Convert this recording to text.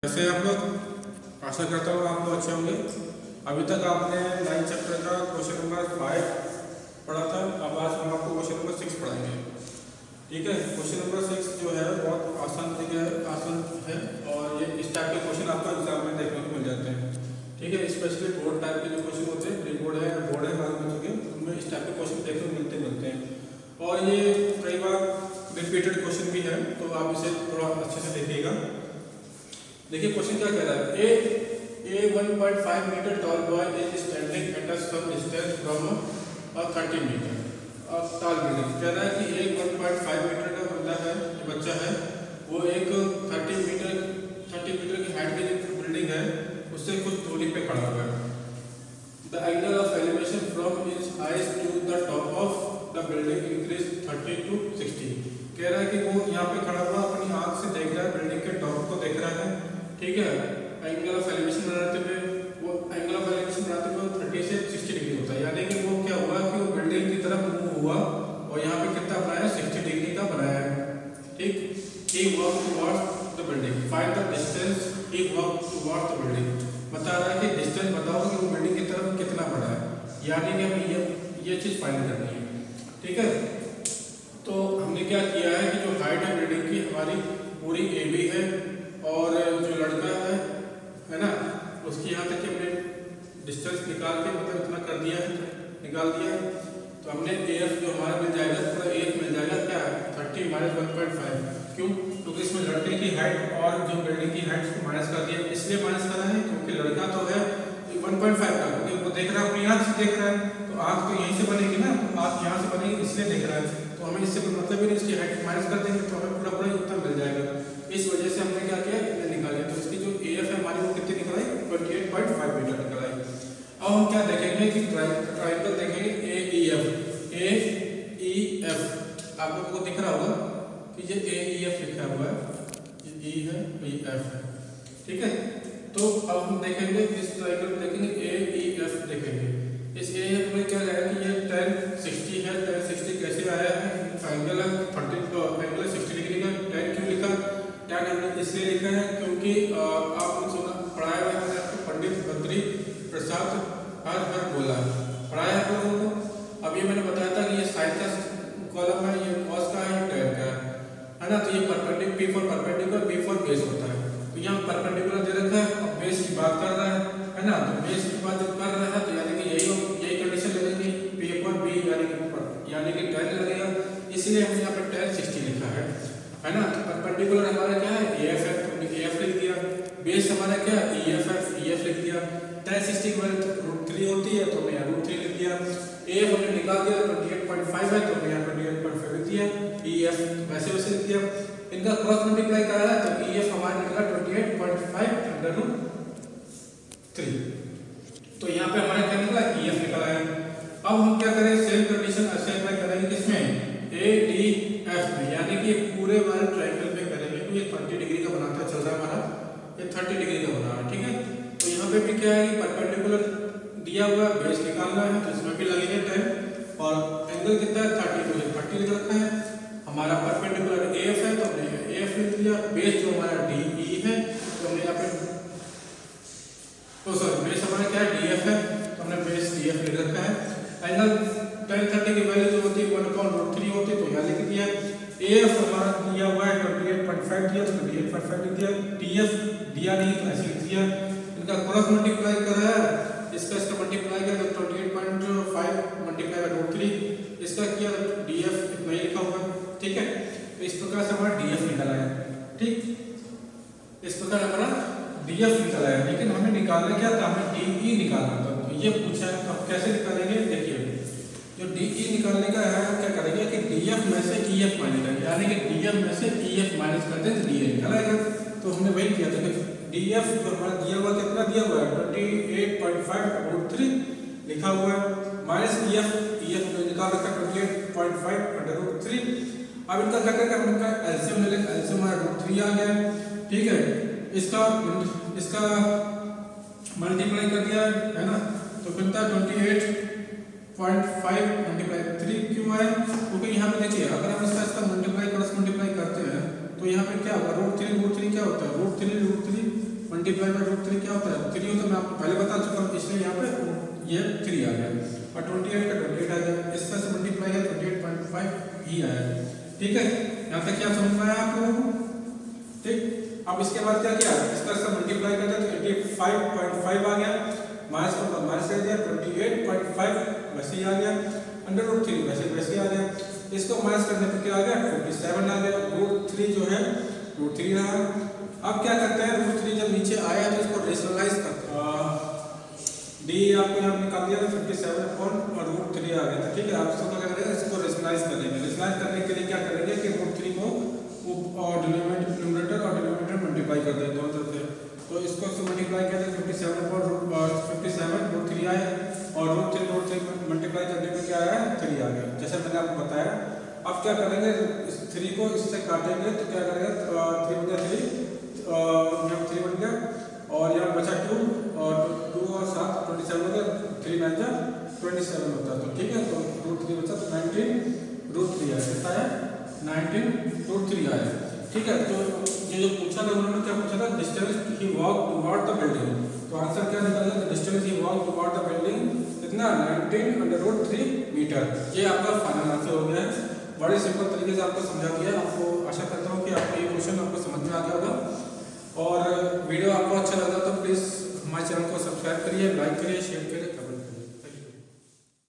वैसे आप लोग, आशा करता हूँ आप लोग अच्छे होंगे। अभी तक आपने 9 चैप्टर का क्वेश्चन नंबर 5 पढ़ा था। अब आज हम आपको क्वेश्चन नंबर 6 पढ़ाएंगे। ठीक है, क्वेश्चन नंबर 6 जो है बहुत आसान है और ये इस टाइप के क्वेश्चन आपको एग्जाम में देखने को मिल जाते हैं। ठीक है, स्पेशली बोर्ड टाइप के जो क्वेश्चन होते हैं, प्री बोर्ड है बाद में चुके उनमें इस टाइप के क्वेश्चन देखने को मिलते हैं और ये कई बार रिपीटेड क्वेश्चन भी है, तो आप इसे थोड़ा अच्छे से देखिएगा। देखिए क्वेश्चन क्या कह रहा है। A 1.5 metre tall boy is standing at a some distance from a 30 metre tall building. कह रहा है कि एक 1.5 मीटर का बंदा है, बच्चा है, वो एक 30 मीटर की हाइट की जो बिल्डिंग है उससे कुछ दूरी पे खड़ा हुआ है। The angle of elevation from his eyes to the top of the building increase 30 to 60। कह रहा है कि वो यहाँ पे खड़ा हुआ अपनी आंख से देख रहा है, बिल्डिंग के टॉप को देख रहा है। ठीक है, एंगल ऑफ एलिवेशन बनाते हुए 30 से 60 डिग्री होता है, यानी कि वो क्या हुआ कि वो बिल्डिंग की तरफ मूव हुआ और यहाँ पे कितना बनाया, 60 डिग्री का बनाया है। ठीक, he walked towards the building, find the distance he walked towards the building। बता रहा है कि डिस्टेंस बताओ कि वो बिल्डिंग की तरफ कितना बड़ा है, यानी कि हमें ये चीज फाइंड करनी है। ठीक है, तो हमने क्या किया है कि जो हाइट है बिल्डिंग की हमारी पूरी AB है और जो लड़का है ना, उसकी यहाँ तक हमने डिस्टेंस निकाल के मतलब इतना कर दिया है, निकाल दिया है। तो हमने AF जो हमारा मिल जाएगा, पूरा AF मिल जाएगा क्या है, 30 माइनस 1.5। क्यों? क्योंकि इसमें लड़के की हाइट और जो बिल्डिंग की हाइट को माइनस कर दिया। इसलिए माइनस करा है क्योंकि लड़का तो है 1.5 का, क्योंकि वो देख रहा है अपनी आँख से देख रहा है, तो आँख तो यहीं से बनेगी ना, आँख यहाँ से बनेगी, इसलिए देख रहा है। तो हमें इससे मतलब ही नहीं, इसकी हाइट माइनस कर देंगे तो हमें पूरा उत्तर मिल जाएगा। इस वजह से हमने क्या किया, इन्हें निकाला। तो इसकी जो AF है हमारी वो कितनी निकल आई, 28.5 मीटर निकल आई। अब हम क्या देखेंगे कि ट्रायंगल देखेंगे AEF। आप लोगों को दिख रहा होगा कि ये AEF लिखा हुआ है, ये E है, ये F है। ठीक है, तो अब हम देखेंगे इस ट्रायंगल में, देखेंगे AEF देखेंगे। इस AEF में क्या है कि ये tan 60 है। tan 60 कैसे आया है, एंगल है 60 डिग्री का। tan क्यों लिखा, tan हमने इसलिए लिखा है क्योंकि आपने सुना पढ़ाया हुआ है आपको, पंडित बद्री प्रसाद हर बोला पढ़ाया है आप लोगों को। अब ये मैंने बताया था कि ये साइन का कॉलम है, ये cos का है, tan का है ना। तो ये perpendicular, P for perpendicular, B for base होता है। तो यहाँ परपेंडिकुलर दे रखा है और बेस की बात कर रहा है ना। तो बेस की बात जब कर रहा है तो यानी कि यही कंडीशन लगेगी, P फॉर B यानी कि tan लगेगा। इसलिए हमने यहाँ पे tan 60 लिखा है ना। तो परपेंडिकुलर हमारा क्या है, AF है, तो हमने AF लिख दिया। बेस हमारा क्या है, EF है, EF लिख दिया। tan 60 की वैल्यू √3 होती है, तो हमने यहाँ √3 लिख दिया। AF हमने निकाल दिया, 28.5 है, तो हमने यहाँ 28.5 लिख दिया। EF वैसे लिख दिया। इनका क्रॉस मल्टीप्लाई करा है तो EF हमारा निकला 28.5 √3। तो यहाँ पे हमारा क्या निकला, EF निकला है। अब हम क्या करें, सेम कंडीशन ऐसे अप्लाई करेंगे किसमें, ADF में, यानी कि पूरे वाले ट्रायंगल में करेंगे। तो ये 30 डिग्री का बनाता चल रहा है हमारा, ये 30 डिग्री का बना है। ठीक है, तो यहाँ पे भी क्या है कि परपेंडिकुलर दिया हुआ है, बेस निकालना है, तो इसमें भी लगेंगे tan और एंगल कितना है 30, तो 30 लिख रखा है। हमारा परपेंडिकुलर AF है तो हमने AF लिख दिया। बेस जो हमारा DE है तो हमने यहाँ पे, तो सॉरी बेस हमारा क्या है, DF है, तो हमने बेस DF लिख रखा है। एंगल tan 30 की वैल्यू जो होती है 1/√3 होती है, तो यहाँ लिख दिया। AF हमारा दिया हुआ है 28.5 दिया, तो 28.5 लिख दिया। TF दिया नहीं तो ऐसे लिख दिया। इनका क्रॉस मल्टीप्लाई करा है, इसका मल्टीप्लाई किया तो 28.5 मल्टीप्लाई बाय √3, इसका किया DF इतना ही लिखा हुआ है। ठीक है, तो इस प्रकार से हमारा DF निकला है। ठीक, इस प्रकार हमारा DF निकला है, लेकिन हमें निकालना क्या था, हमें DE निकालना था। तो ये पूछा है, अब कैसे निकालेंगे, देखिए जो DE निकालने का है क्या करेंगे कि DF में से EF माइनस करेंगे, यानी कि DF में से EF माइनस कर दें तो DA निकलेगा। तो हमने वही किया था कि DF जो हमारा दिया हुआ कितना दिया हुआ है 28.5 √3 लिखा हुआ है, माइनस EF हमने निकाल रखा 28.5 √3। अब इनका क्या करके हम इनका एलसीएम ले लेंगे, एलसीएम हमारा √3 आ गया। ठीक है, इसका मल्टीप्लाई कर दिया है ना, तो कितना 28.5 मल्टीप्लाई 3 क्यों आए, क्योंकि यहाँ पे देखिए अगर हम इसका मल्टीप्लाई क्रॉस मल्टीप्लाई करते हैं तो यहाँ पे क्या होगा, √3 क्या होता है, √3 मल्टीप्लाई बाय रूट 3 क्या होता है 3 होता है, मैं आपको पहले बता चुका हूँ, इसलिए यहाँ पे ये 3 आ गया और 28 का 28 आ गया, इसमें से मल्टीप्लाई है 28.5 ही आया। ठीक है, यहाँ तक क्या समझ में आया आप लोगों को? ठीक, अब इसके बाद क्या किया, इसका सब मल्टीप्लाई करते तो 85.5 आ गया, माइनस का माइनस कर दिया 28.5 वैसे ही आ गया, अंडर रूट 3 वैसे ही आ गया, इसको माइनस करने पर क्या आ गया 57 आ गया, रूट 3 जो है रूट 3 रहा। अब क्या करते हैं, रूट 3 जब नीचे आया तो इसको रेशनलाइज करते डी आपको यहाँ निकाल दिया 57 अपॉन और रूट 3 आ गया था। ठीक है, आप इसको क्या करेंगे, इसको रेशनलाइज करेंगे, रेशनलाइज करने के लिए क्या करेंगे कि रूट 3 को डिनोमिनेटर और डिनोमिनेटर मल्टीप्लाई कर दें दोनों तरफ से, तो इसको मल्टीप्लाई कर दें 57 अपॉन 57 रूट 3 आया और रूट 3 मल्टीप्लाई करने में क्या आया 3 आ गया, जैसे मैंने आपको बताया। अब क्या करेंगे, इस 3 को इससे काटेंगे तो क्या करेंगे 3 बटा 3 यहाँ 3 बन गया और यहाँ बचा 2 और 2 और 7 27 हो गया, 3 9 जा 27 होता है। तो ठीक है, तो रूट 3 बचा तो 19 रूट 3 आया, कितना है 19 रूट 3 आया। ठीक है, तो ये जो पूछा था उन्होंने क्या पूछा था, distance he walk toward the building, तो आंसर क्या निकाला, distance he walk toward the building कितना 19 अंडर रूट 3 मीटर। ये आपका फाइनल आंसर हो गया है, बड़े सिंपल तरीके से आपको समझा दिया। आपको आशा करता हूँ कि आपको ये क्वेश्चन आपको समझ में आ गया होगा और वीडियो आपको अच्छा लगा तो प्लीज़ हमारे चैनल को सब्सक्राइब करिए, लाइक करिए, शेयर करिए।